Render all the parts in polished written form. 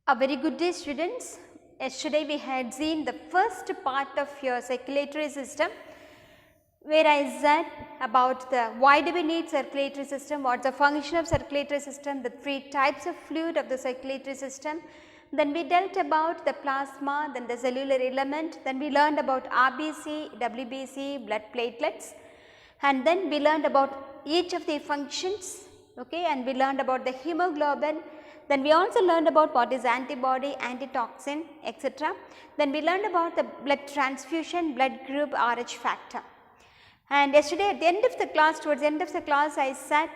A very good day, students. Yesterday we had seen the first part of your circulatory system, where I said about the why do we need circulatory system, what is the function of circulatory system, the three types of fluid of the circulatory system. Then we dealt about the plasma, then the cellular element, then we learned about RBC, WBC, blood platelets, and then we learned about each of the functions, okay, and we learned about the hemoglobin. Then we also learned about what is antibody, antitoxin, etc. Then we learned about the blood transfusion, blood group, RH factor. And yesterday at the end of the class, towards the end of the class, I said,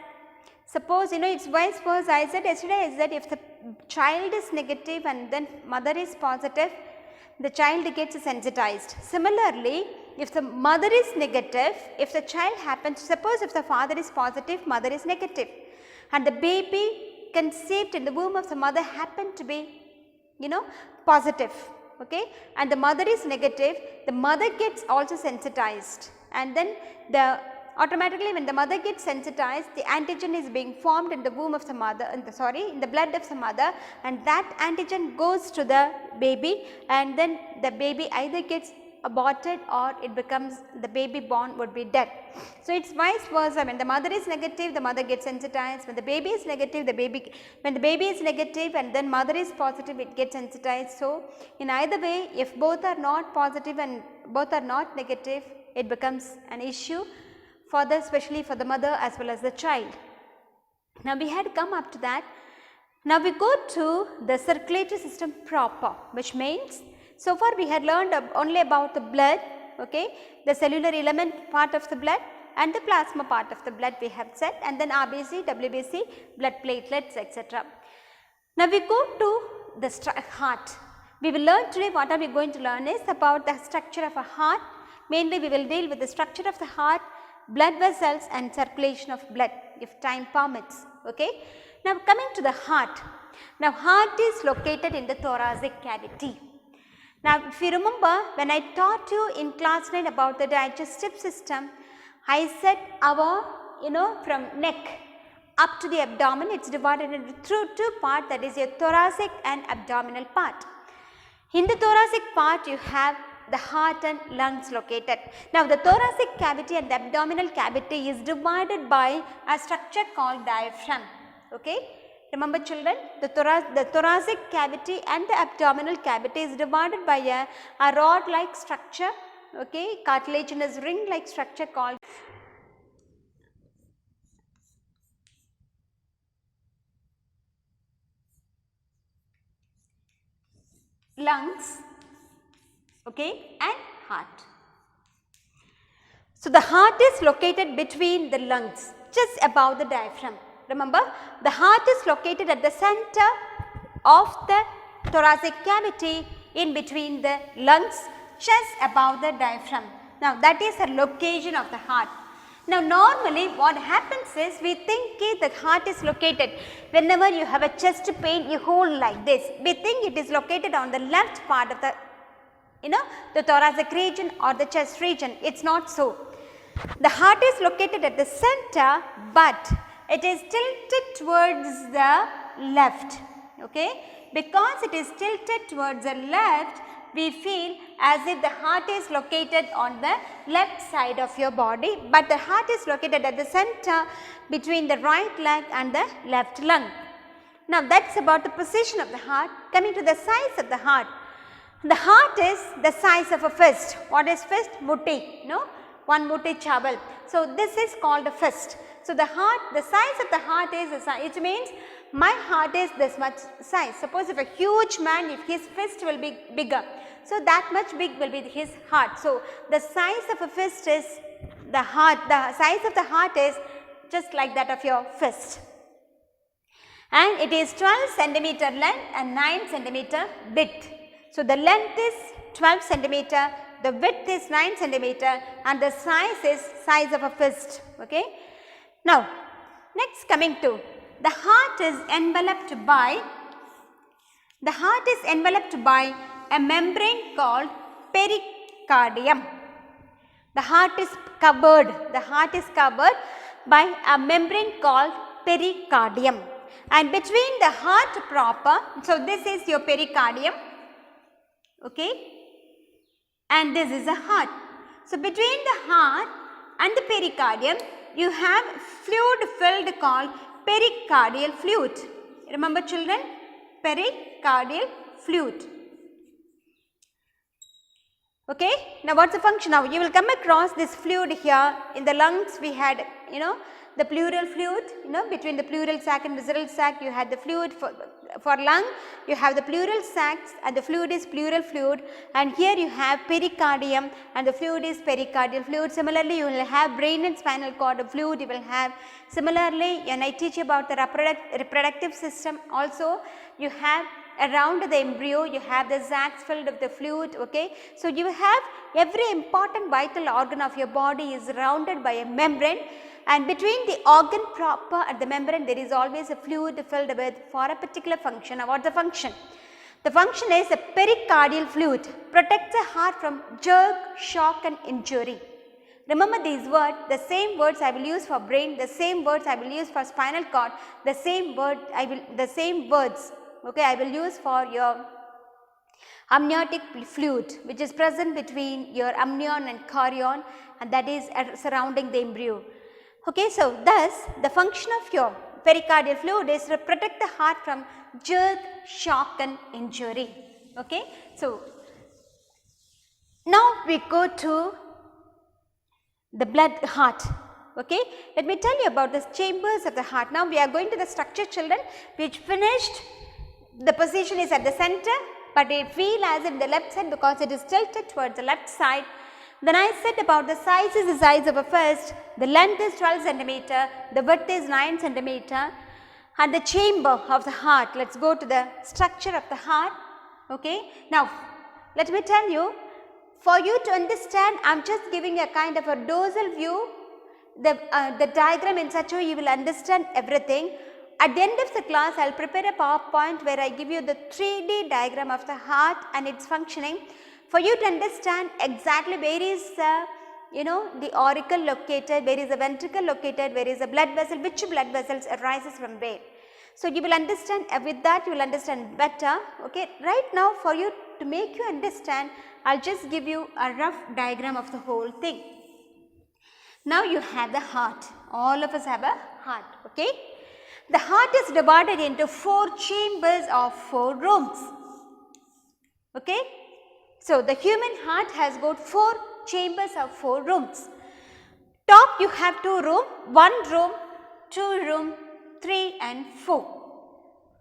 suppose it's vice versa. I said if the child is negative and then mother is positive, the child gets sensitized. Similarly, if the mother is negative, if the child happens, suppose if the father is positive, mother is negative, and the baby conceived in the womb of the mother happened to be positive, okay, and the mother is negative, the mother gets also sensitized, and then automatically when the mother gets sensitized, the antigen is being formed in the womb of the mother, in the blood of the mother, and that antigen goes to the baby, and then the baby either gets aborted or it becomes, the baby born would be dead. So, it is vice versa. When the mother is negative, the mother gets sensitized. When the baby is negative, when the baby is negative and then mother is positive, it gets sensitized. So, in either way, if both are not positive and both are not negative, it becomes an issue for especially for the mother as well as the child. Now, we had come up to that. Now, we go to the circulatory system proper, which means so far we had learned only about the blood, okay, the cellular element part of the blood and the plasma part of the blood we have said, and then RBC, WBC, blood platelets, etc. Now, we go to the heart. We will learn today, what are we going to learn is about the structure of a heart. Mainly we will deal with the structure of the heart, blood vessels and circulation of blood if time permits, okay. Now, coming to the heart. Now, heart is located in the thoracic cavity. Now, if you remember, when I taught you in class 9 about the digestive system, I said our from neck up to the abdomen, it is divided into two parts, that is your thoracic and abdominal part. In the thoracic part, you have the heart and lungs located. Now, the thoracic cavity and the abdominal cavity is divided by a structure called diaphragm, okay. Remember children, the thoracic cavity and the abdominal cavity is divided by a rod like structure, okay, cartilaginous ring like structure called lungs, okay, and heart. So, the heart is located between the lungs, just above the diaphragm. Remember, the heart is located at the center of the thoracic cavity in between the lungs, just above the diaphragm. Now, that is the location of the heart. Now, normally what happens is we think the heart is located, whenever you have a chest pain, you hold like this. We think it is located on the left part of the, the thoracic region or the chest region. It is not so. The heart is located at the center, but it is tilted towards the left, okay. Because it is tilted towards the left, we feel as if the heart is located on the left side of your body, but the heart is located at the center between the right leg and the left lung. Now, that is about the position of the heart. Coming to the size of the heart. The heart is the size of a fist. What is fist? Mutti, one mutti chawal. So, this is called a fist. So, the size of the heart is the size, it means my heart is this much size. Suppose if a huge man, if his fist will be bigger, so that much big will be his heart. So, the size of a fist is the heart, the size of the heart is just like that of your fist. And it is 12 centimeter length and 9 centimeter width. So, the length is 12 centimeter, the width is 9 centimeter and the size is size of a fist, okay. Now, next coming to the heart is enveloped by a membrane called pericardium. The heart is covered by a membrane called pericardium. and between the heart proper, so this is your pericardium, okay, and this is the heart. So between the heart and the pericardium, you have fluid filled called pericardial fluid. Remember children, pericardial fluid. Okay. Now what's the function? Now you will come across this fluid here. In the lungs we had, the pleural fluid, between the pleural sac and visceral sac you had the fluid. For lung you have the pleural sacs and the fluid is pleural fluid, and here you have pericardium and the fluid is pericardial fluid. Similarly you will have brain and spinal cord fluid you will have. Similarly when I teach about the reproductive system also, you have around the embryo you have the sacs filled with the fluid, okay. So you have every important vital organ of your body is surrounded by a membrane, and between the organ proper and the membrane there is always a fluid filled with for a particular function. Now what is the function? The function is a pericardial fluid protects the heart from jerk, shock and injury. Remember these words, the same words I will use for brain, the same words I will use for spinal cord, the same words okay, I will use for your amniotic fluid which is present between your amnion and chorion, and that is surrounding the embryo. Okay, so thus the function of your pericardial fluid is to protect the heart from jerk, shock and injury. Okay, so now we go to the blood heart. Okay, let me tell you about the chambers of the heart. Now we are going to the structure children, which finished. The position is at the center, but it feel as if the left side because it is tilted towards the left side. Then I said about the size is the size of a fist, the length is 12 centimeter, the width is 9 centimeter, and the chamber of the heart. Let us go to the structure of the heart. Okay. Now let me tell you, for you to understand, I am just giving a kind of a dorsal view, the diagram in such a way you will understand everything. At the end of the class, I will prepare a PowerPoint where I give you the 3D diagram of the heart and its functioning for you to understand exactly where is the auricle located, where is the ventricle located, where is the blood vessel, which blood vessels arises from where. So you will understand, with that you will understand better. Okay. Right now for you to make you understand, I will just give you a rough diagram of the whole thing. Now you have the heart, all of us have a heart. Okay. The heart is divided into 4 chambers of 4 rooms. Okay. So the human heart has got 4 chambers of 4 rooms. Top you have 2 rooms, 1 room, 2 room, 3 and 4.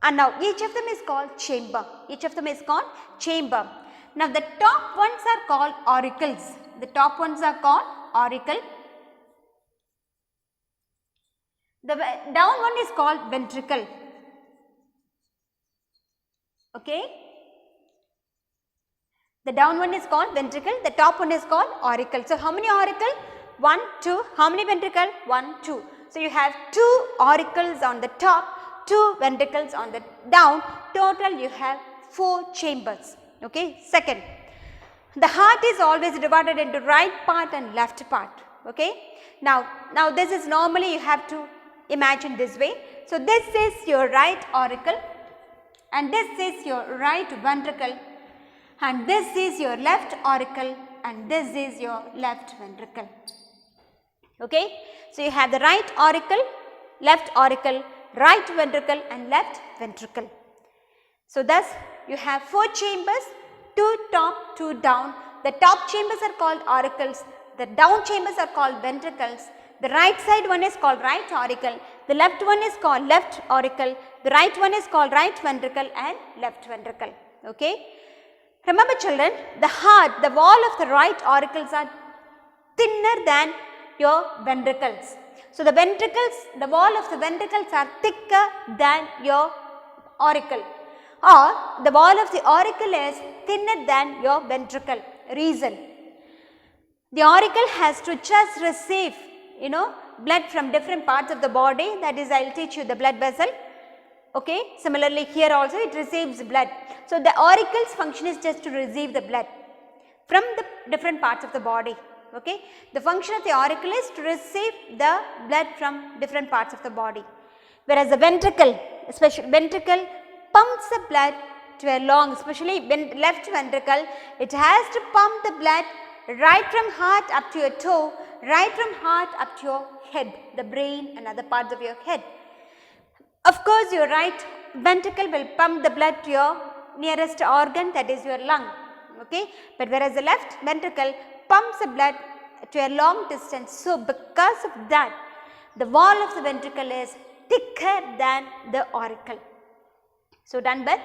And now each of them is called chamber. Each of them is called chamber. Now the top ones are called auricles. The top ones are called auricle. The down one is called ventricle. Okay. The down one is called ventricle, the top one is called auricle. So how many auricle? 1, 2. How many ventricle? 1, 2. So you have 2 auricles on the top, 2 ventricles on the down. Total you have 4 chambers. Okay. Second, the heart is always divided into right part and left part. Okay. Now this is normally you have to imagine this way. So this is your right auricle and this is your right ventricle and this is your left auricle and this is your left ventricle. Okay. So you have the right auricle, right ventricle and left ventricle. So thus you have 4 chambers, 2 top, 2 down. The top chambers are called auricles, the down chambers are called ventricles. The right side one is called right auricle, the left one is called left auricle, the right one is called right ventricle and left ventricle. Okay. Remember children, the heart, the wall of the right auricles are thinner than your ventricles. So the ventricles, the wall of the ventricles are thicker than your auricle, or the wall of the auricle is thinner than your ventricle. Reason, the auricle has to just receive blood from different parts of the body, that is I will teach you the blood vessel. Okay. Similarly here also it receives blood. So the auricle's function is just to receive the blood from the different parts of the body. Okay. The function of the auricle is to receive the blood from different parts of the body, whereas the ventricle especially ventricle, pumps the blood to a long, especially left ventricle, it has to pump the blood right from heart up to your toe, right from heart up to your head, the brain and other parts of your head. Of course, your right ventricle will pump the blood to your nearest organ, that is your lung, okay, but whereas the left ventricle pumps the blood to a long distance. So, because of that, the wall of the ventricle is thicker than the auricle. So, done with.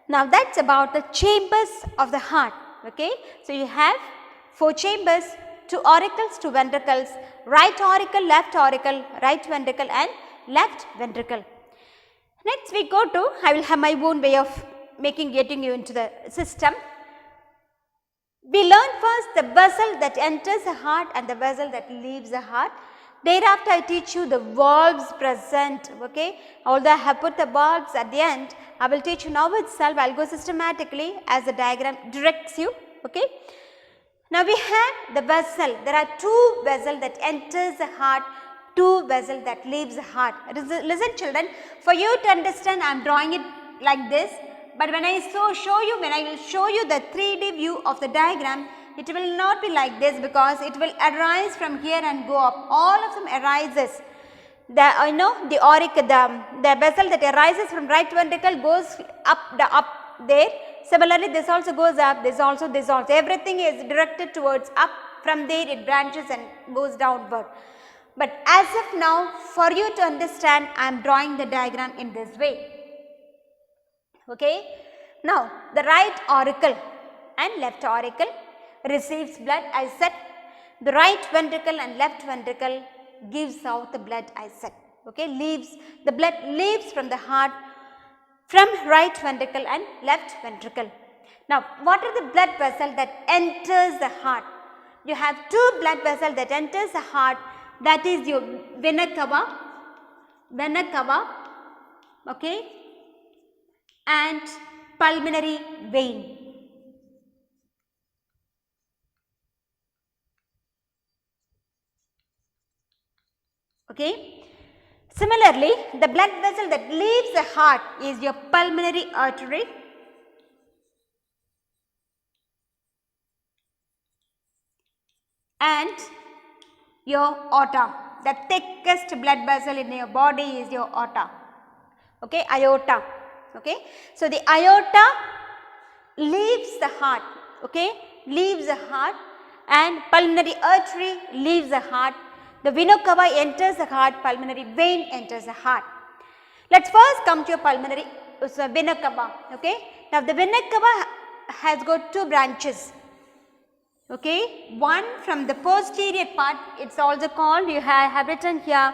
Now, that is about the chambers of the heart, okay. So, you have 4 chambers, 2 auricles, 2 ventricles, right auricle, right ventricle and left ventricle. Next we go to, I will have my own way of getting you into the system. We learn first the vessel that enters the heart and the vessel that leaves the heart. Thereafter I teach you the valves present, okay. Although I have put the valves at the end, I will teach you now itself. I will go systematically as the diagram directs you, okay. Now we have the vessel. There are 2 vessels that enters the heart, 2 vessels that leaves the heart. Listen children, for you to understand I am drawing it like this, but when I will show you the 3D view of the diagram, it will not be like this because it will arise from here and go up. All of them arises. The auricle, the vessel that arises from right ventricle goes up there. Similarly, this also goes up, this also. Everything is directed towards up. From there it branches and goes downward. But as of now, for you to understand, I am drawing the diagram in this way. Okay. Now, the right auricle and left auricle receives blood, I said. The right ventricle and left ventricle gives out the blood, I said. Okay. The blood leaves from the heart from right ventricle and left ventricle. Now, what are the blood vessels that enters the heart? You have 2 blood vessels that enters the heart, that is your vena cava, okay, and pulmonary vein. Okay. Similarly, the blood vessel that leaves the heart is your pulmonary artery, and your aorta. The thickest blood vessel in your body is your aorta, okay, aorta, okay. So, the aorta leaves the heart, okay, and pulmonary artery leaves the heart. The vena cava enters the heart, pulmonary vein enters the heart. Let us first come to your pulmonary vena cava, okay. Now, the vena cava has got 2 branches, okay. One from the posterior part, it is also called, you have written here,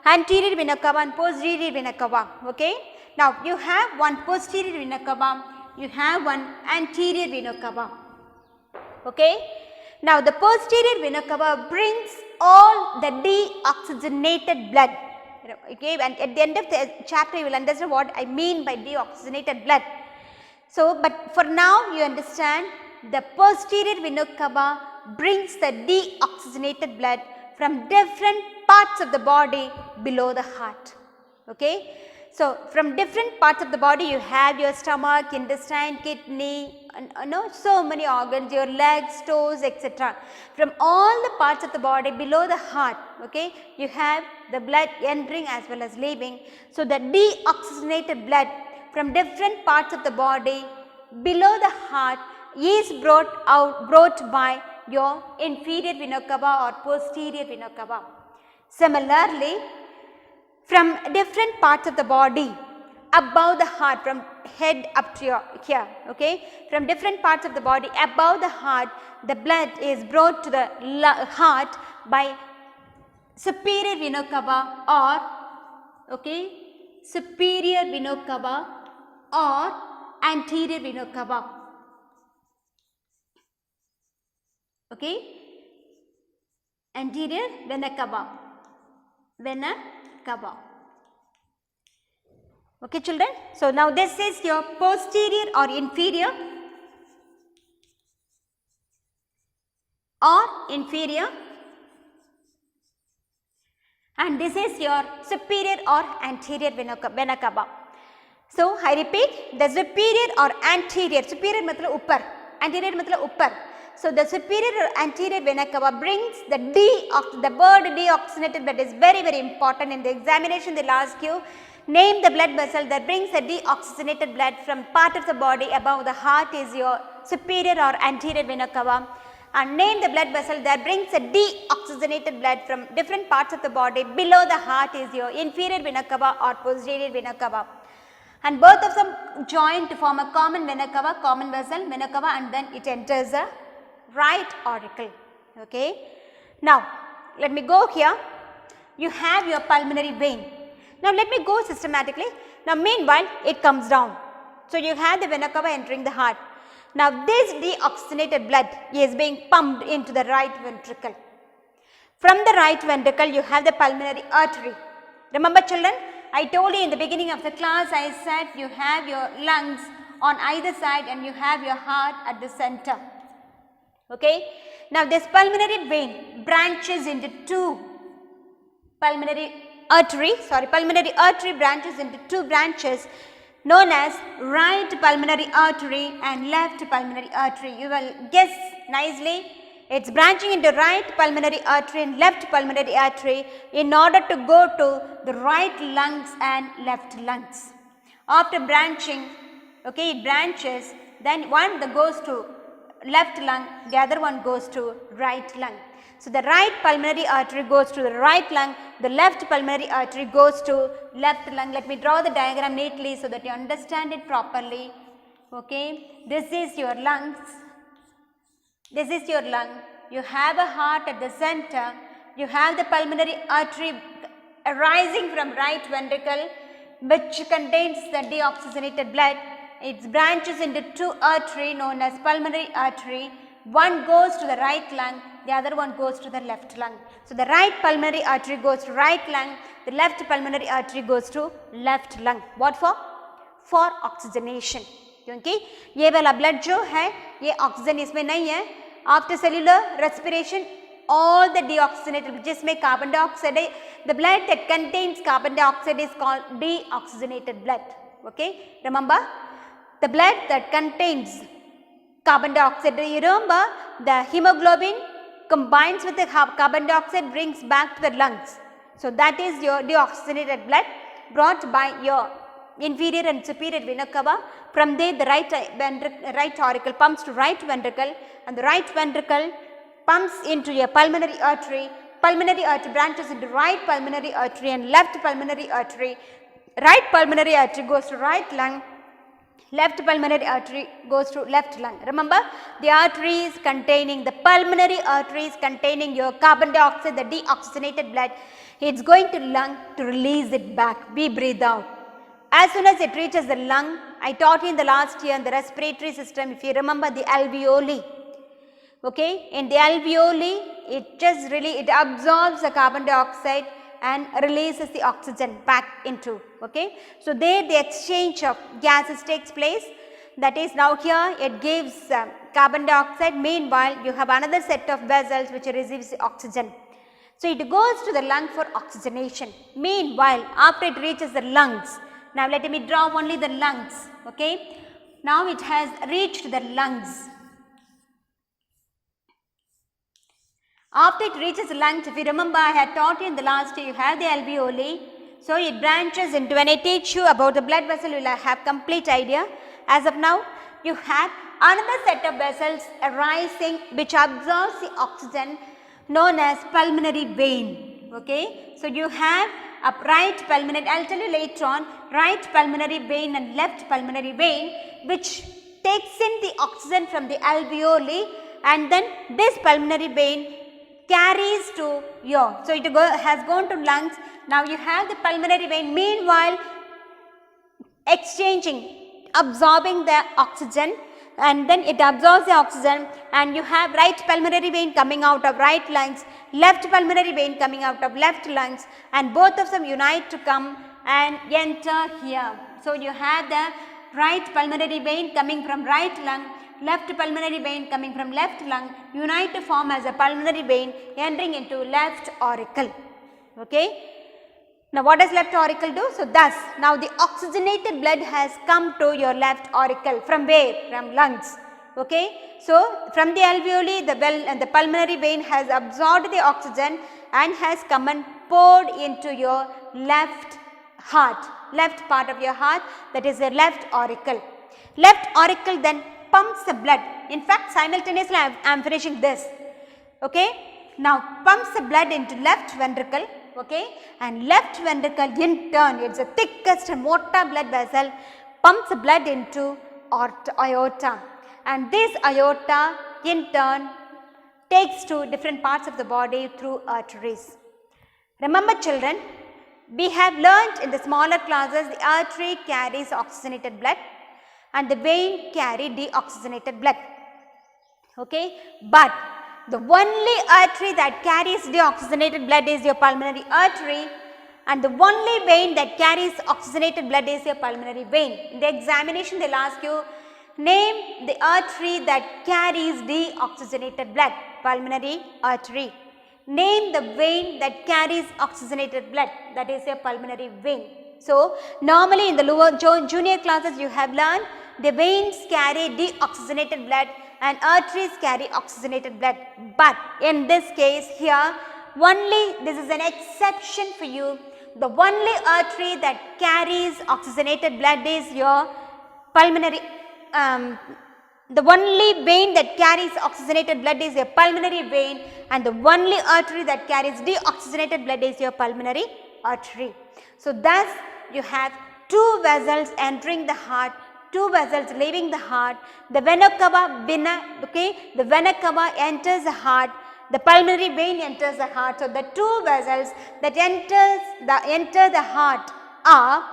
anterior vena cava and posterior vena cava, okay. Now, you have one posterior vena cava, you have one anterior vena cava, okay. Now, the posterior vena cava brings all the deoxygenated blood, okay, and at the end of the chapter you will understand what I mean by deoxygenated blood. So, but for now you understand the posterior vena cava brings the deoxygenated blood from different parts of the body below the heart, okay. So, from different parts of the body you have your stomach, intestine, kidney, and so many organs, your legs, toes, etc. From all the parts of the body below the heart, okay, you have the blood entering as well as leaving. So, the deoxygenated blood from different parts of the body below the heart is brought by your inferior vena cava or posterior vena cava. Similarly, from different parts of the body above the heart, from head up to here, okay, from different parts of the body above the heart, the blood is brought to the heart by superior vena cava or, okay, superior vena cava or anterior vena cava, okay, anterior vena cava. Okay children. So, now this is your posterior or inferior and this is your superior or anterior vena cava. So I repeat, the superior or anterior, superior matlab upper, anterior matlab upper. So the superior or anterior vena cava brings the word deoxygenated blood is very important. In the examination they will ask you, name the blood vessel that brings the deoxygenated blood from part of the body above the heart is your superior or anterior vena cava, and name the blood vessel that brings the deoxygenated blood from different parts of the body below the heart is your inferior vena cava or posterior vena cava. And both of them join to form a common vena cava, common vessel, vena cava, and then it enters the right auricle. Okay. Now, let me go here. You have your pulmonary vein. Now, let me go systematically. Now, meanwhile, it comes down. So, you have the vena cava entering the heart. Now, this deoxygenated blood is being pumped into the right ventricle. From the right ventricle, you have the pulmonary artery. Remember children, I told you in the beginning of the class, I said you have your lungs on either side and you have your heart at the center. Okay. Now, this pulmonary vein branches into two pulmonary artery branches into two branches known as right pulmonary artery and left pulmonary artery. You will guess nicely, it is branching into right pulmonary artery and left pulmonary artery in order to go to the right lungs and left lungs. After branching, okay, it branches, then one that goes to left lung, the other one goes to right lung. So, the right pulmonary artery goes to the right lung, the left pulmonary artery goes to left lung. Let me draw the diagram neatly so that you understand it properly. Okay. This is your lungs, this is your lung, you have a heart at the center, you have the pulmonary artery arising from right ventricle which contains the deoxygenated blood. It branches into two arteries known as pulmonary artery. One goes to the right lung, the other one goes to the left lung. So, the right pulmonary artery goes to right lung, the left pulmonary artery goes to left lung. What for? For oxygenation. क्योंकि ये वाला blood जो है ये oxygen इसमें नहीं है. After cellular respiration, all the deoxygenated, जिसमें carbon dioxide है, the blood that contains carbon dioxide is called deoxygenated blood. Okay, remember the blood that contains carbon dioxide. You remember the hemoglobin combines with the carbon dioxide, brings back to the lungs. So, that is your deoxygenated blood brought by your inferior and superior vena cava. From there the right auricle pumps to right ventricle and the right ventricle pumps into your pulmonary artery. Pulmonary artery branches into right pulmonary artery and left pulmonary artery. Right pulmonary artery goes to right lung, left pulmonary artery goes to left lung. Remember the arteries containing, the pulmonary arteries containing your carbon dioxide, the deoxygenated blood, it is going to lung to release it back, be breathed out. As soon as it reaches the lung, I taught you in the last year in the respiratory system, if you remember the alveoli. Okay, in the alveoli, it absorbs the carbon dioxide and releases the oxygen back into. Okay, so there the exchange of gases takes place. That is, now here it gives carbon dioxide. Meanwhile, you have another set of vessels which receives the oxygen. So it goes to the lung for oxygenation. Meanwhile, after it reaches the lungs, now let me draw only the lungs. Okay, now it has reached the lungs. After it reaches the lungs, if you remember, I had taught you in the last year, you have the alveoli. So it branches into, when I teach you about the blood vessel, you will have complete idea. As of now, you have another set of vessels arising which absorbs the oxygen, known as pulmonary vein. Okay, so you have a right pulmonary, I will tell you later on, right pulmonary vein and left pulmonary vein which takes in the oxygen from the alveoli, and then this pulmonary vein carries to your, so it has gone to lungs. Now you have the pulmonary vein meanwhile exchanging, absorbing the oxygen, and then it absorbs the oxygen, and you have right pulmonary vein coming out of right lungs, left pulmonary vein coming out of left lungs, and both of them unite to come and enter here. So you have the right pulmonary vein coming from right lung, left pulmonary vein coming from left lung, unite to form as a pulmonary vein entering into left auricle. Okay. Now what does left auricle do? So thus now the oxygenated blood has come to your left auricle. From where? From lungs. Okay. So from the alveoli the pulmonary vein has absorbed the oxygen and has come and poured into your left heart, left part of your heart, that is the left auricle. Left auricle then pumps the blood. In fact simultaneously I am finishing this. Okay. Now pumps the blood into left ventricle. Okay, and left ventricle in turn, it is the thickest and motor blood vessel, pumps the blood into aorta, and this aorta in turn takes to different parts of the body through arteries. Remember children, we have learnt in the smaller classes the artery carries oxygenated blood and the vein carry deoxygenated blood. Okay, but the only artery that carries deoxygenated blood is your pulmonary artery, and the only vein that carries oxygenated blood is your pulmonary vein. In the examination they will ask you, name the artery that carries deoxygenated blood, pulmonary artery. Name the vein that carries oxygenated blood, that is your pulmonary vein. So normally in the lower junior classes you have learned the veins carry deoxygenated blood and arteries carry oxygenated blood, but in this case here only this is an exception for you. The only artery that carries oxygenated blood is your pulmonary, the only vein that carries oxygenated blood is your pulmonary vein, and the only artery that carries deoxygenated blood is your pulmonary artery. So thus you have two vessels entering the heart, two vessels leaving the heart. The vena cava the vena cava enters the heart, the pulmonary vein enters the heart. So the two vessels that enter the heart are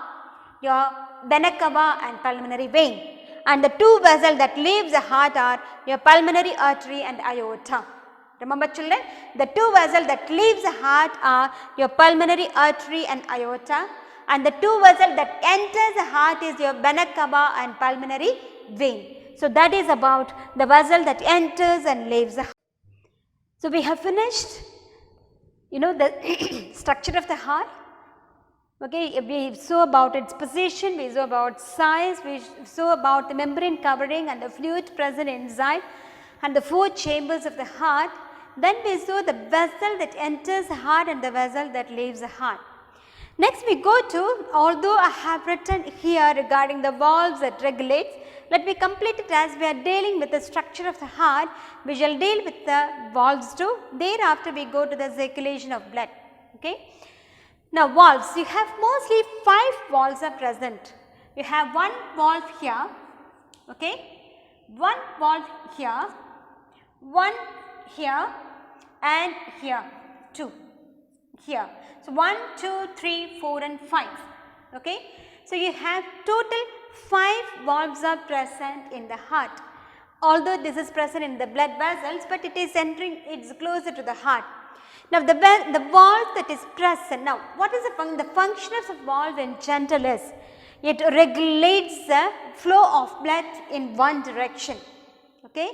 your vena cava and pulmonary vein, and the two vessels that leaves the heart are your pulmonary artery and aorta. Remember children, the two vessels that leaves the heart are your pulmonary artery and aorta, and the two vessels that enters the heart is your vena cava and pulmonary vein. So that is about the vessel that enters and leaves the heart. So we have finished, the structure of the heart. Okay, we saw about its position, we saw about size, we saw about the membrane covering and the fluid present inside and the four chambers of the heart. Then we saw the vessel that enters the heart and the vessel that leaves the heart. Next we go to, although I have written here regarding the valves that regulates, let me complete it as we are dealing with the structure of the heart, we shall deal with the valves too. Thereafter we go to the circulation of blood. Okay. Now valves, you have mostly 5 valves are present. You have one valve here, okay, one valve here, one here and here, 2 here. So 1, 2, 3, 4 and 5. Okay. So you have total 5 valves are present in the heart. Although this is present in the blood vessels, but it is entering, it is closer to the heart. Now the valve that is present, now what is the function of the valve in general is, it regulates the flow of blood in one direction. Okay.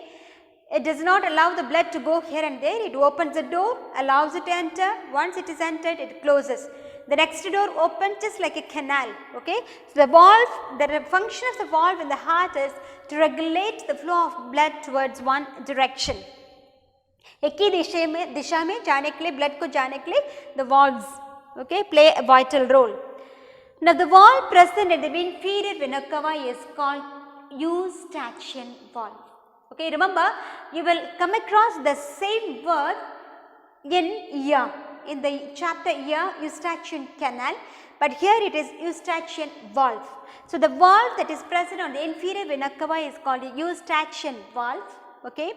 It does not allow the blood to go here and there, it opens the door, allows it to enter, once it is entered it closes. The next door opens just like a canal. Okay. So the valve, the function of the valve in the heart is to regulate the flow of blood towards one direction. एक ही दिशा में जाने के लिए, blood को जाने के लिए the valves, okay, play a vital role. Now the valve present in the inferior vena cava is called eustachian valve. Okay, remember you will come across the same word in ear, in the chapter ear, eustachian canal, but here it is eustachian valve. So the valve that is present on the inferior vena cava is called a eustachian valve. Okay,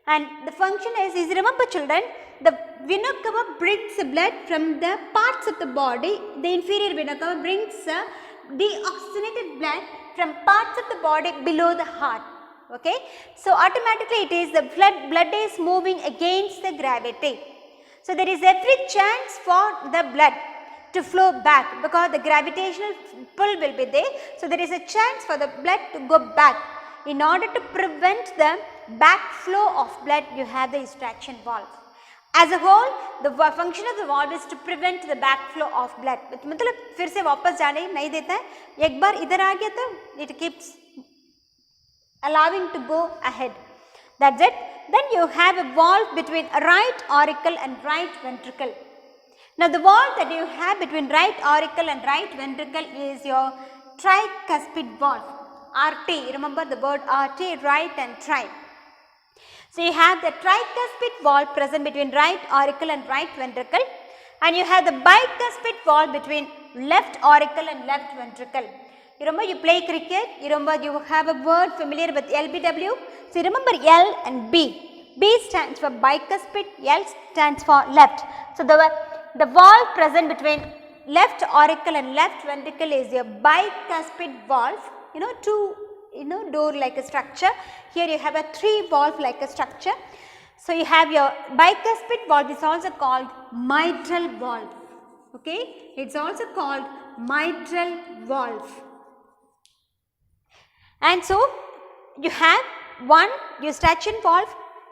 and the function is remember children, the vena cava brings the blood from the parts of the body, the inferior vena cava brings deoxygenated blood from parts of the body below the heart. Okay. So automatically it is the blood is moving against the gravity. So there is every chance for the blood to flow back because the gravitational pull will be there. So there is a chance for the blood to go back. In order to prevent the backflow of blood, you have the eustachian valve. As a whole, the function of the valve is to prevent the backflow of blood. मतलब फिर से वापस जाने नहीं देता है, एक बार इधर आ गया तो it keeps allowing to go ahead. That's it. Then you have a valve between right auricle and right ventricle. Now the valve that you have between right auricle and right ventricle is your tricuspid valve, RT. Remember the word RT, right and tri. So you have the tricuspid valve present between right auricle and right ventricle, and you have the bicuspid valve between left auricle and left ventricle. You remember you play cricket, you remember you have a word familiar with LBW. So you remember L and B. B stands for bicuspid, L stands for left. So the valve present between left auricle and left ventricle is your bicuspid valve. Two door like a structure. Here you have a three valve like a structure. So you have your bicuspid valve is also called mitral valve. Okay, it's also called mitral valve. And so you have one Eustachian valve,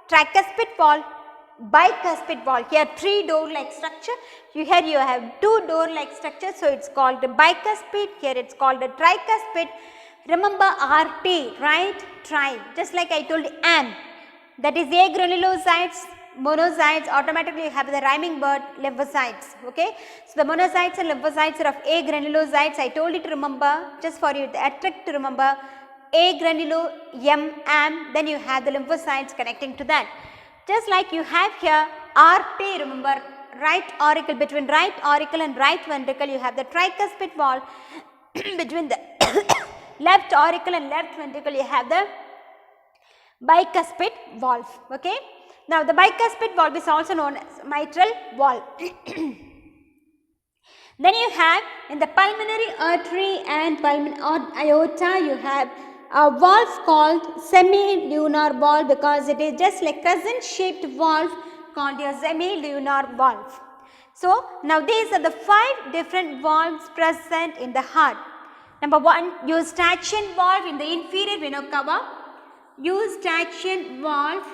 tricuspid valve, bicuspid valve. Here three door like structure. Here you have two door like structure. So it's called the bicuspid. Here it's called the tricuspid. Remember RT, right, tri, just like I told AM, that is agranulocytes, monocytes, automatically have the rhyming word lymphocytes, okay. So the monocytes and lymphocytes are of agranulocytes. I told you to remember, just for you, a trick to remember, agranulo, AM, then you have the lymphocytes connecting to that. Just like you have here RT, remember, right auricle, between right auricle and right ventricle, you have the tricuspid valve, between the left auricle and left ventricle, you have the bicuspid valve, okay. Now the bicuspid valve is also known as mitral valve. Then you have in the pulmonary artery and aorta, you have a valve called semilunar valve, because it is just like crescent shaped valve called your semilunar valve. So now these are the 5 different valves present in the heart. Number 1, Eustachian valve in the inferior vena cava, Eustachian valve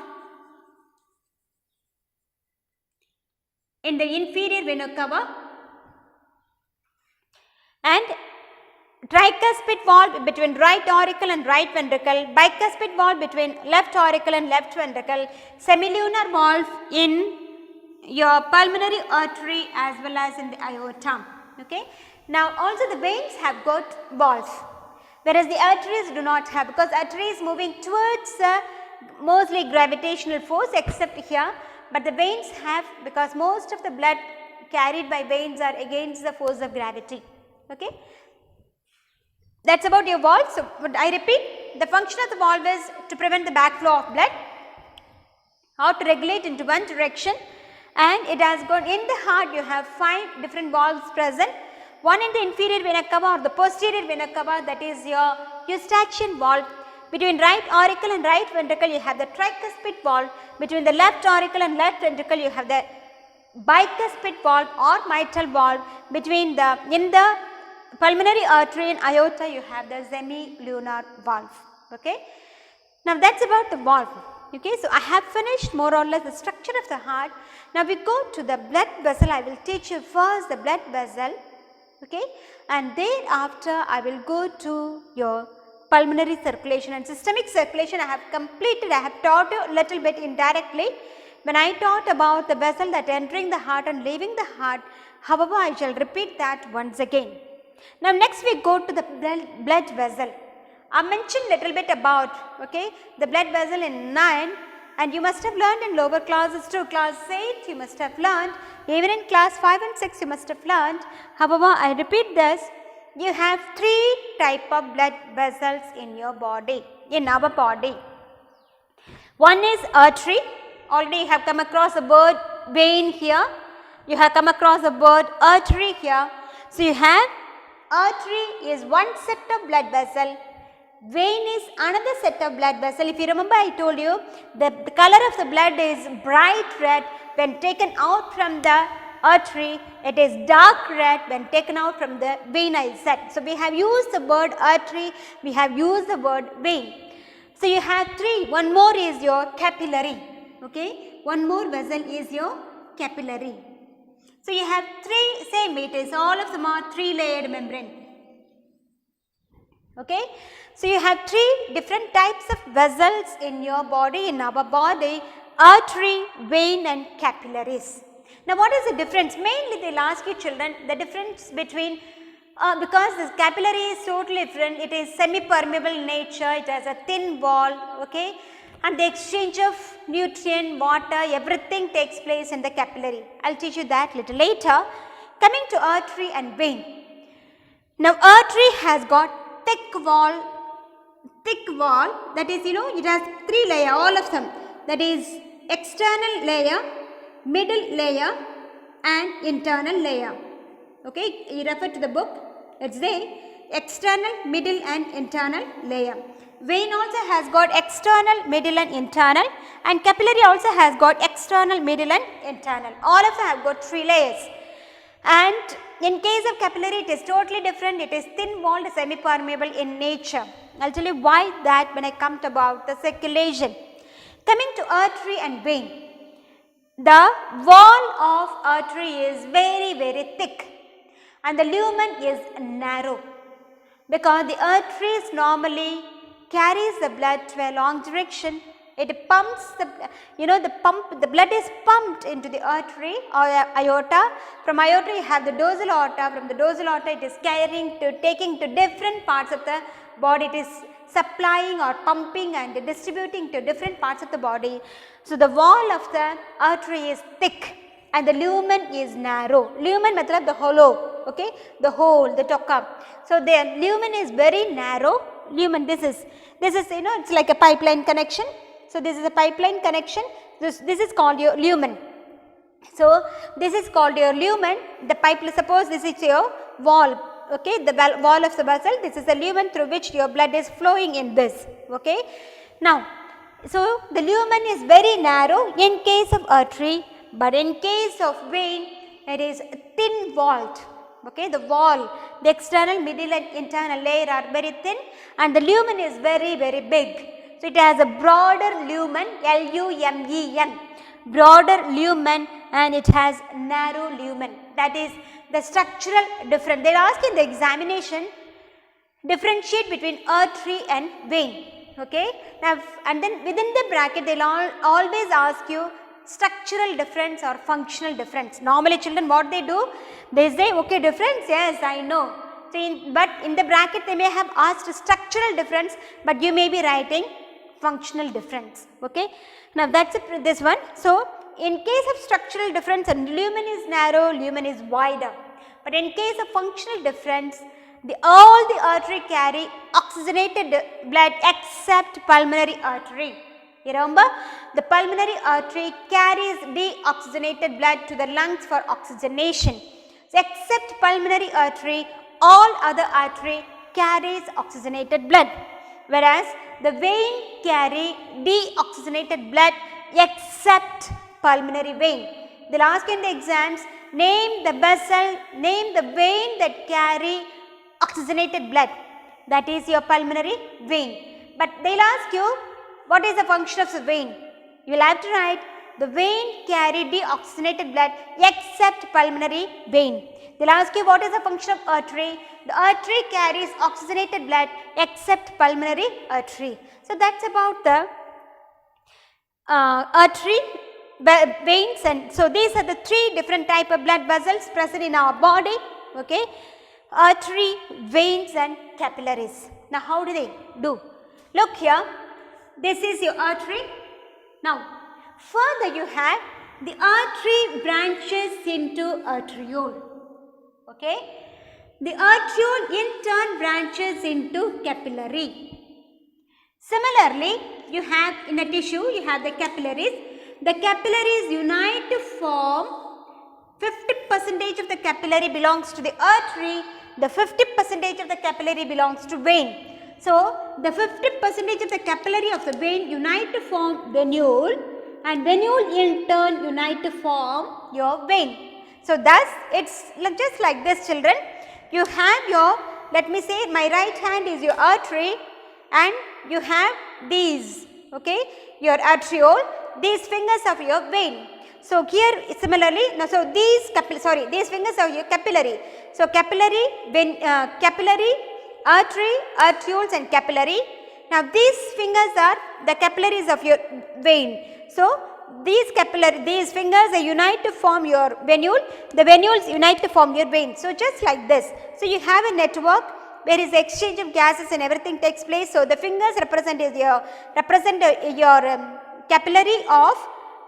in the inferior vena cava, and tricuspid valve between right auricle and right ventricle, bicuspid valve between left auricle and left ventricle, semilunar valve in your pulmonary artery as well as in the aorta, okay. Now also the veins have got valves, whereas the arteries do not have, because artery is moving towards mostly gravitational force except here, but the veins have, because most of the blood carried by veins are against the force of gravity, okay. That's about your valve. So but I repeat, the function of the valve is to prevent the backflow of blood, how to regulate into one direction, and it has got in the heart you have 5 different valves present. One in the inferior vena cava or the posterior vena cava, that is your Eustachian valve. Between right auricle and right ventricle you have the tricuspid valve. Between the left auricle and left ventricle you have the bicuspid valve or mitral valve. Between in the pulmonary artery and aorta you have the semilunar valve, okay. Now that's about the valve, okay. So I have finished more or less the structure of the heart. Now we go to the blood vessel. I will teach you first the blood vessel, okay, and thereafter I will go to your pulmonary circulation and systemic circulation. I have completed, I have taught you a little bit indirectly when I taught about the vessel that entering the heart and leaving the heart. However, I shall repeat that once again. Now next we go to the blood vessel. I mentioned little bit about, okay, the blood vessel in 9, and you must have learned in lower classes too. Class 8 you must have learned, even in class 5 and 6 you must have learned. However, I repeat this, you have 3 type of blood vessels in your body, in our body. One is artery. Already you have come across the word vein here, you have come across the word artery here. So you have artery is one set of blood vessel, vein is another set of blood vessel. If you remember, I told you the color of the blood is bright red when taken out from the artery, it is dark red when taken out from the vein, I said. So we have used the word artery, we have used the word vein. So you have 3, one more is your capillary, okay, one more vessel is your capillary. So you have three, same it is, all of them are three layered membrane. Okay. So you have three different types of vessels in your body, in our body: artery, vein and capillaries. Now what is the difference? Mainly they will ask you children the difference between, because this capillary is totally different, it is semi-permeable in nature, it has a thin wall, okay, and the exchange of nutrient, water, everything takes place in the capillary. I will teach you that little later. Coming to artery and vein. Now artery has got thick wall, that is, it has three layers, all of them, that is external layer, middle layer and internal layer. Okay, you refer to the book, it is there, external, middle and internal layer. Vein also has got external, middle and internal, and capillary also has got external, middle and internal. All of them have got three layers. And in case of capillary it is totally different, it is thin walled, semi-permeable in nature. I will tell you why that when I come to about the circulation. Coming to artery and vein. The wall of artery is very, very thick and the lumen is narrow, because the arteries normally carries the blood to a long direction. It pumps the, the blood is pumped into the artery or aorta. From aorta you have the dorsal aorta. From the dorsal aorta it is taking to different parts of the body. It is supplying or pumping and distributing to different parts of the body. So the wall of the artery is thick and the lumen is narrow. Lumen matlab the hollow, okay, the hole, the tokka. So the lumen is very narrow. Lumen, this is it's like a pipeline connection. So this is a pipeline connection. This is called your lumen. So this is called your lumen. The pipeline, suppose this is your wall, okay, the wall of the vessel. This is the lumen through which your blood is flowing in this, okay. Now, so the lumen is very narrow in case of artery, but in case of vein it is thin walled, okay. The wall, the external, middle and internal layer are very thin and the lumen is very, very big. So it has a broader lumen, L-U-M-E-N, broader lumen, and it has narrow lumen. That is the structural difference. They will ask in the examination, differentiate between artery and vein, okay. Now, and then within the bracket they will always ask you structural difference or functional difference. Normally children what they do, they say okay difference, yes I know. So but in the bracket they may have asked structural difference, but you may be writing functional difference, okay. Now that's this one. So in case of structural difference, lumen is narrow, lumen is wider, but in case of functional difference, all the artery carry oxygenated blood except pulmonary artery. You remember, the pulmonary artery carries deoxygenated blood to the lungs for oxygenation. So except pulmonary artery, all other artery carries oxygenated blood, whereas the vein carry deoxygenated blood except pulmonary vein. They will ask in the exams, name the vessel, name the vein that carry oxygenated blood, that is your pulmonary vein. But they will ask you what is the function of the vein. You will have to write the vein carry deoxygenated blood except pulmonary vein. They will ask you what is the function of artery. The artery carries oxygenated blood except pulmonary artery. So that is about the artery, veins, and so these are the three different type of blood vessels present in our body, okay. Artery, veins and capillaries. Now how do they do? Look here, this is your artery. Now further you have the artery branches into arteriole, okay. The arteriole in turn branches into capillary. Similarly, you have in a tissue, you have the capillaries. The capillaries unite to form 50% of the capillary belongs to the artery, the 50% of the capillary belongs to vein. So, the 50% of the capillary of the vein unite to form venule and venule in turn unite to form your vein. So, thus it is just like this children. You have your, let me say my right hand is your artery and you have these, okay, your arteriole, these fingers of your vein. So here similarly, now so these fingers are your capillary. So capillary, capillary, artery, arterioles and capillary. Now these fingers are the capillaries of your vein. So these fingers they unite to form your venule, the venules unite to form your vein. So just like this. So you have a network where is exchange of gases and everything takes place. So the fingers represent your capillary of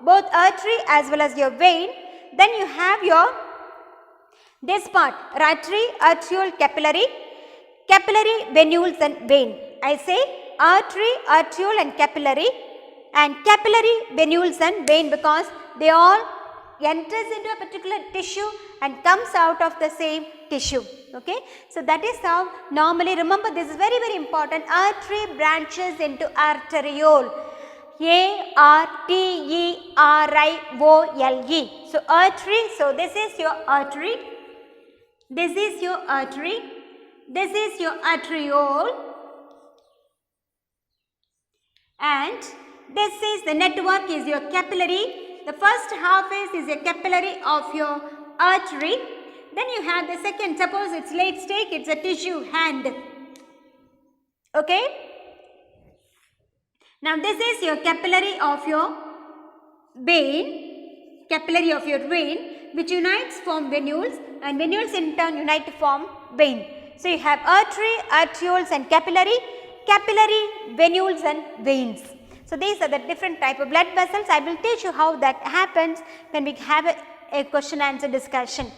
both artery as well as your vein. Then you have your this part artery, arteriole, capillary, venules and vein. I say artery, arteriole and capillary venules and vein because they all enters into a particular tissue and comes out of the same tissue. Okay. So that is how normally, remember this is very important, artery branches into arteriole. A-R-T-E-R-I-O-L-E. So artery, so this is your artery, this is your artery, this is your arteriole, and this is the network is your capillary. The first half is a capillary of your artery. Then you have the second, suppose it's let's take it's a tissue hand. Okay. Now this is your capillary of your vein, which unites form venules and venules in turn unite to form vein. So you have artery, arterioles and capillary, venules and veins. So these are the different type of blood vessels. I will teach you how that happens when we have a question answer discussion.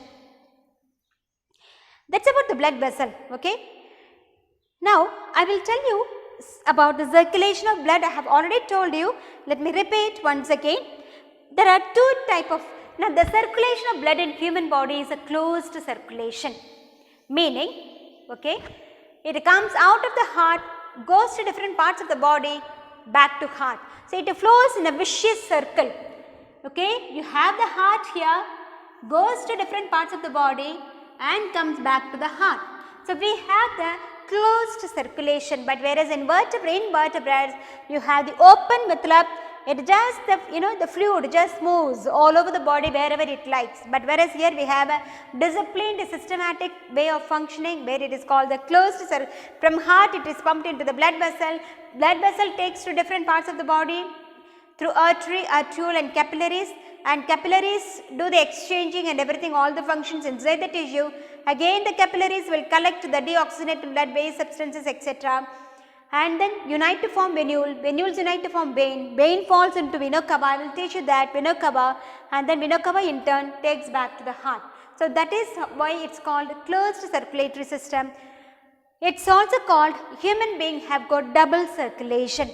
That's about the blood vessel. Okay. Now I will tell you about the circulation of blood. I have already told you. Let me repeat once again. There are two type of, now the circulation of blood in human body is a closed circulation. Meaning, okay, it comes out of the heart, goes to different parts of the body, back to heart. So it flows in a vicious circle. Okay, you have the heart here, goes to different parts of the body and comes back to the heart. So we have the closed circulation, but whereas in invertebrates you have the open matlab, it just the fluid just moves all over the body wherever it likes. But whereas here we have a disciplined systematic way of functioning where it is called the closed circle. From heart it is pumped into the blood vessel takes to different parts of the body through artery, arteriole and capillaries do the exchanging and everything, all the functions inside the tissue. Again the capillaries will collect the deoxygenated blood, base substances etc. and then unite to form venule, venules unite to form vein, vein falls into vena cava. I will teach you that vena cava, and then vena cava in turn takes back to the heart. So that is why it's called closed circulatory system. It's also called human being have got double circulation.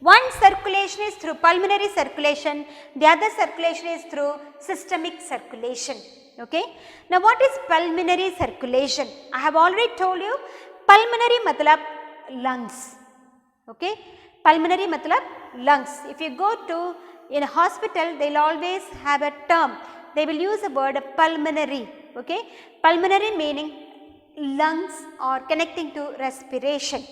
One circulation is through pulmonary circulation, the other circulation is through systemic circulation. Okay. Now what is pulmonary circulation? I have already told you pulmonary matlab lungs. Okay. Pulmonary matlab lungs. If you go to in a hospital, they will always have a term. They will use the word pulmonary. Okay. Pulmonary meaning lungs or connecting to respiration.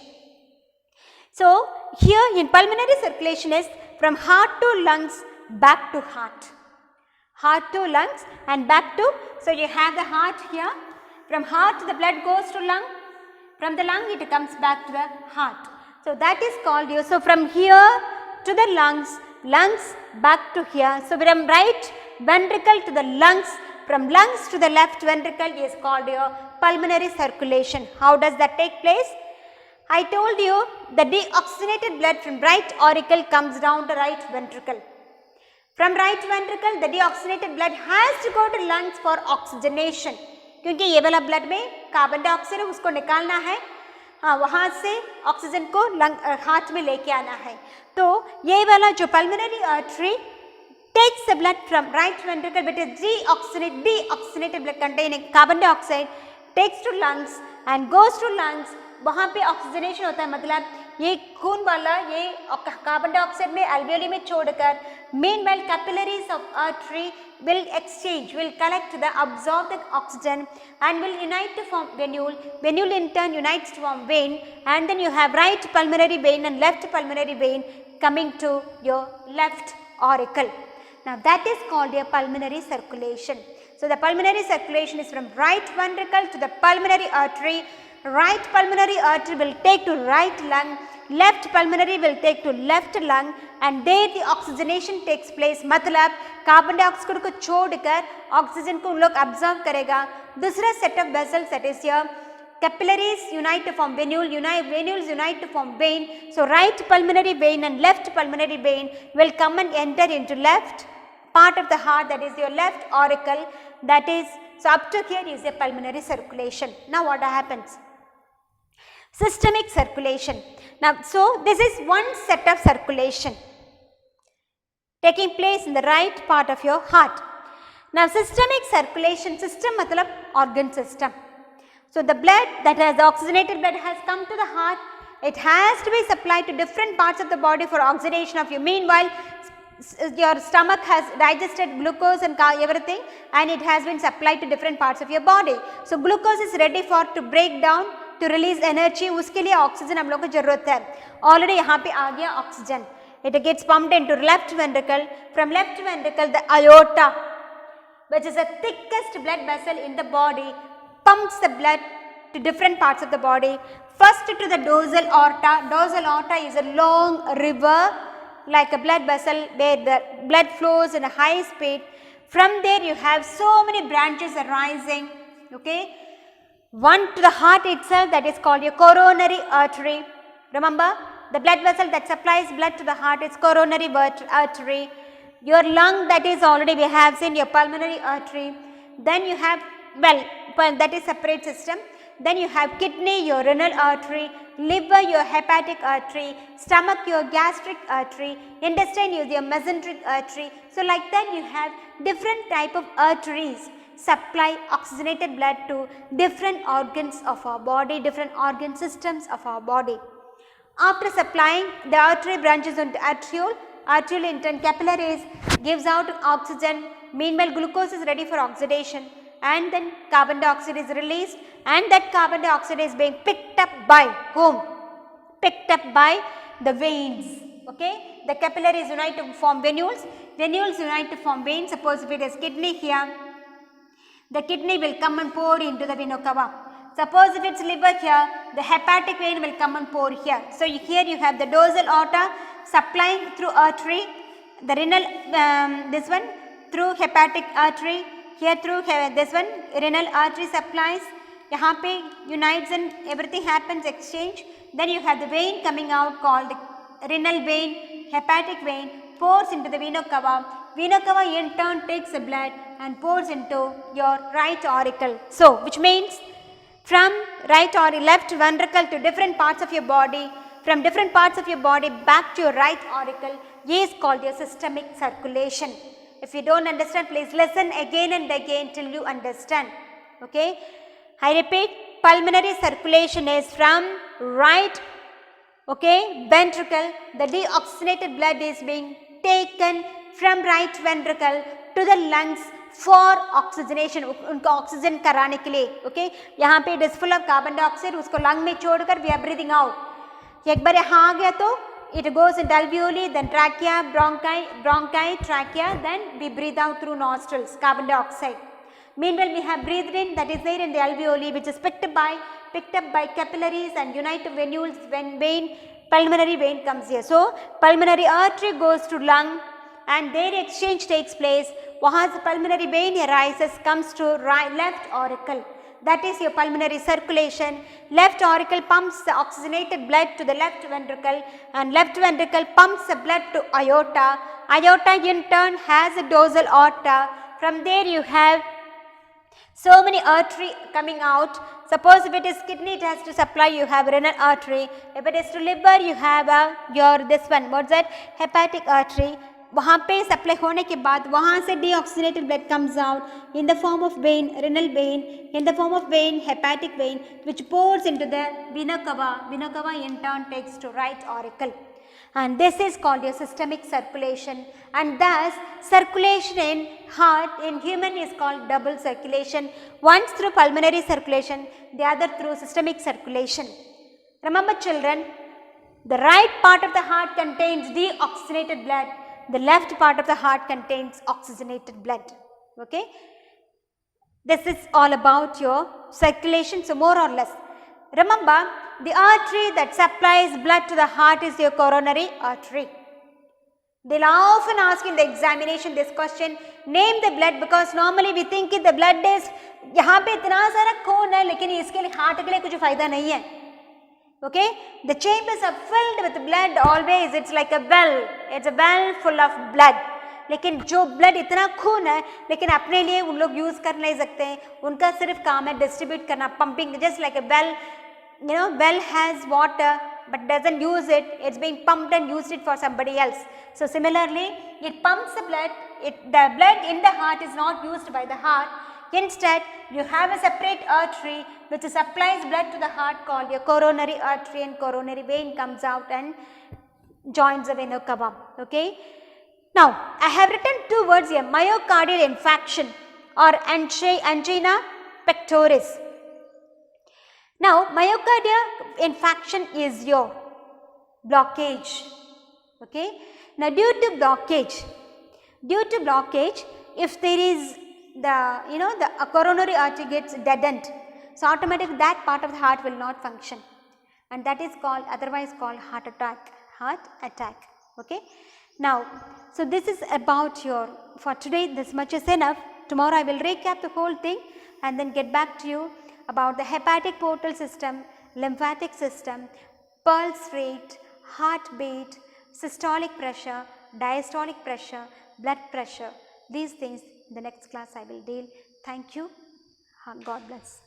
So here in pulmonary circulation is from heart to lungs back to heart. Heart to lungs and back to, so you have the heart here, from heart the blood goes to lung, from the lung it comes back to the heart. So that is called your, so from here to the lungs back to here. So from right ventricle to the lungs, from lungs to the left ventricle is called your pulmonary circulation. How does that take place? I told you the deoxygenated blood from right auricle comes down to right ventricle. From right ventricle the deoxygenated blood has to go to lungs for oxygenation. क्योंकि ये वाला blood में carbon dioxide है उसको निकालना है, हाँ वहाँ से ऑक्सीजन को हार्ट में लेके आना है. तो ये वाला जो pulmonary artery takes the blood from right ventricle but is deoxygenated blood containing carbon dioxide takes to lungs and goes to lungs. वहाँ पे ऑक्सीजनेशन होता है, मतलब ये खून वाला ये कार्बन डाइऑक्साइड में एल्वियोली में छोड़कर meanwhile capillaries of artery will exchange, will collect the absorb the oxygen and will unite to form venule. Venule in turn unites to form vein, and then you have right pulmonary vein and left pulmonary vein coming to your left auricle. Now that is called a pulmonary circulation. So the pulmonary circulation is from right ventricle to the pulmonary artery. Right pulmonary artery will take to right lung, left pulmonary will take to left lung, and there the oxygenation takes place. मतलब carbon dioxide को छोड़कर oxygen को लोग absorb करेगा. दूसरा set of vessels that is here, capillaries unite to form venule, venules unite to form vein. So right pulmonary vein and left pulmonary vein will come and enter into left part of the heart, that is your left auricle. That is, so up to here is a pulmonary circulation. Now what happens? Systemic circulation. Now, so this is one set of circulation taking place in the right part of your heart. Now systemic circulation, system matlab organ system. So the blood that has, the oxygenated blood has come to the heart, it has to be supplied to different parts of the body for oxidation of you. Meanwhile, your stomach has digested glucose and everything, and it has been supplied to different parts of your body. So glucose is ready for to break down, to release energy. उसके लिए oxygen हम लोग को जरूरत है. Already यहाँ पे आ गया oxygen. It gets pumped into left ventricle. From left ventricle, the aorta, which is the thickest blood vessel in the body, pumps the blood to different parts of the body. First to the dorsal aorta. Dorsal aorta is a long river like a blood vessel where the blood flows in a high speed. From there you have so many branches arising. Okay. One to the heart itself, that is called your coronary artery. Remember, the blood vessel that supplies blood to the heart is coronary artery. Your lung, that is already we have seen, your pulmonary artery. Then you have, well, that is separate system. Then you have kidney, your renal artery, liver, your hepatic artery, stomach, your gastric artery, intestine, your mesenteric artery. So like that you have different type of arteries supply oxygenated blood to different organs of our body, different organ systems of our body. After supplying, the artery branches into arteriole, arteriole in turn capillaries gives out oxygen. Meanwhile, glucose is ready for oxidation, and then carbon dioxide is released, and that carbon dioxide is being picked up by whom? Picked up by the veins. Okay, the capillaries unite to form venules, venules unite to form veins. Suppose if it is kidney here, the kidney will come and pour into the vena cava. Suppose if it's liver here, the hepatic vein will come and pour here. So here you have the dorsal aorta supplying through artery, the renal, this one through hepatic artery, here through this one renal artery supplies, यहाँ पे unites and everything happens, exchange. Then you have the vein coming out called renal vein, hepatic vein, pours into the vena cava. Vena cava in turn takes the blood and pours into your right auricle. So which means from right or left ventricle to different parts of your body, from different parts of your body back to your right auricle, is called your systemic circulation. If you don't understand, please listen again and again till you understand. Okay, I repeat, pulmonary circulation is from right, okay, ventricle. The deoxygenated blood is being taken from right ventricle to the lungs for oxygenation, उनको oxygen कराने के लिए. Okay, यहाँ पे it is full of carbon dioxide, उसको lung में छोड़कर we are breathing out. एक बार यहाँ आ गया तो it goes into alveoli, then trachea, bronchi, trachea, then we breathe out through nostrils, carbon dioxide. Meanwhile, we have breathed in, that is there in the alveoli, which is picked up by capillaries and unite to venules. When vein, pulmonary vein comes here. So pulmonary artery goes to lung, and their exchange takes place. वहाँ से pulmonary vein arises, comes to left auricle. That is your pulmonary circulation. Left auricle pumps the oxygenated blood to the left ventricle, and left ventricle pumps the blood to aorta. Aorta in turn has a dorsal aorta. From there you have so many artery coming out. Suppose if it is kidney, it has to supply, you have renal artery. If it is to liver, you have your this one, what's that, hepatic artery. वहाँ पे supply होने के बाद वहाँ से deoxygenated blood comes out in the form of vein, renal vein, in the form of vein, hepatic vein, which pours into the vena cava. Vena cava in turn takes to right auricle, and this is called your systemic circulation. And thus circulation in heart in human is called double circulation. Once through pulmonary circulation, the other through systemic circulation. Remember children, the right part of the heart contains deoxygenated blood. the left part of the heart contains oxygenated blood. Okay. This is all about your circulation. So, more or less, remember the artery that supplies blood to the heart is your coronary artery. They will often ask in the examination this question, name the blood, because normally we think the blood is, यहाँ पे इतना सारा खून है लेकिन इसके लिए heart के लिए कुछ फायदा नहीं है. Okay, the chambers are filled with blood always. It's like a well. It's a well full of blood. लेकिन जो ब्लड इतना खून है लेकिन अपने लिए उन लोग यूज कर नहीं सकते हैं. उनका सिर्फ काम है डिस्ट्रीब्यूट करना, pumping. Just like a well, you know, well has water but doesn't use it. It's being pumped and used it for somebody else. So similarly, it pumps the blood. The blood in the heart is not used by the heart. Instead, you have a separate artery which supplies blood to the heart called your coronary artery, and coronary vein comes out and joins the vena cava. Okay. Now, I have written two words here, myocardial infarction or angina pectoris. Now, myocardial infarction is your blockage. Okay. Now, due to blockage, if there is the coronary artery gets deadened, so automatically that part of the heart will not function, and that is called, otherwise called heart attack. Okay. Now, so this is about your, for today this much is enough. Tomorrow I will recap the whole thing and then get back to you about the hepatic portal system, lymphatic system, pulse rate, heartbeat, systolic pressure, diastolic pressure, blood pressure. These things in the next class I will deal. Thank you. God bless.